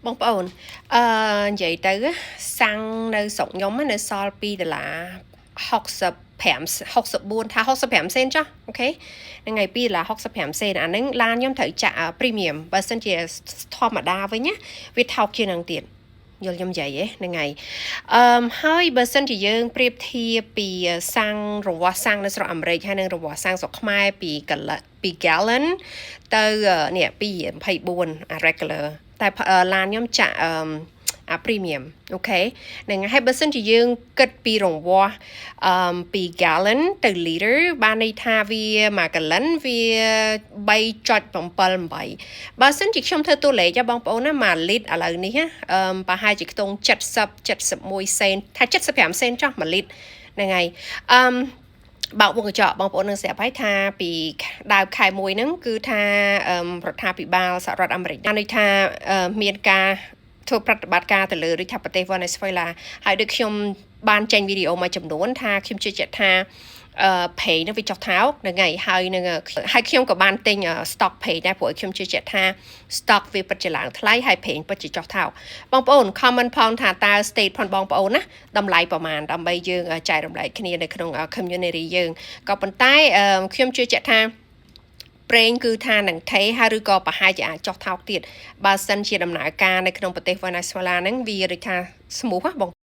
បងប្អូននិយាយទៅសាំងនៅស្រុកខ្ញុំនៅសល់$2.65 ថា65សេនចុះអូខេហ្នឹងហើយ$2.65សេនអាហ្នឹងឡានខ្ញុំត្រូវចាក់ premium បើសិនជាធម្មតាវិញណាវាថោកជាងហ្នឹងទៀតយល់ខ្ញុំនិយាយហ្នឹងហើយហើយបើសិនជាយើងប្រៀបធៀបពីសាំងរង្វាស់សាំងនៅស្រុកអាមេរិកហើយនិងរង្វាស់សាំងស្រុកខ្មែរពី gallon ទៅនេះ2.24 regular តែឡានខ្ញុំចាក់premium អូខេហ្នឹងហើយបើសិនជាយើងគិតពីរង្វាស់ពីgallon ទៅ liter បានន័យថាវា1 gallon វា3.78បើសិនជាខ្ញុំធ្វើតួលេខបងប្អូនណា1លីត្រឥឡូវនេះប្រហែលជាខ្ទង់71សេនថា75សេនចុះ1លីត្រហ្នឹងហើយបោកវងកញ្ចក់បងប្អូននឹងស្រាប់ហើយថាពីដើមខែ1ហ្នឹងគឺថារដ្ឋាភិបាលសហរដ្ឋអាមេរិកបានន័យថាមានការធ្វើប្រតិបត្តិការទៅលើរដ្ឋាភិបាលប្រទេសវេណេស៊ុយឡាហើយដូចខ្ញុំបានចេញវីដេអូមួយចំនួនថាខ្ញុំជឿជាក់ថាpay នឹងវាចុះថោកហ្នឹងហើយហើយខ្ញុំក៏បានទិញ stock pay ដែរព្រោះខ្ញុំជឿជាក់ថា stock វាពិតជាឡើងថ្លៃហើយ pay ពិតជាចុះថោកបងប្អូន comment ផងថាតើ state ផងបងប្អូនណាតម្លៃប្រមាណដើម្បីយើងចែករំលែកគ្នានៅក្នុង community យើងក៏ប៉ុន្តែខ្ញុំជឿជាក់ថាប្រេងគឺថានឹងថេហើយឬក៏ប្រហែលជាអាចចុះថោកទៀតបើសិនជាដំណើរការនៅក្នុងប្រទេសវេណេស៊ុយឡាហ្នឹងវាដូចថា smooth ហ៎បង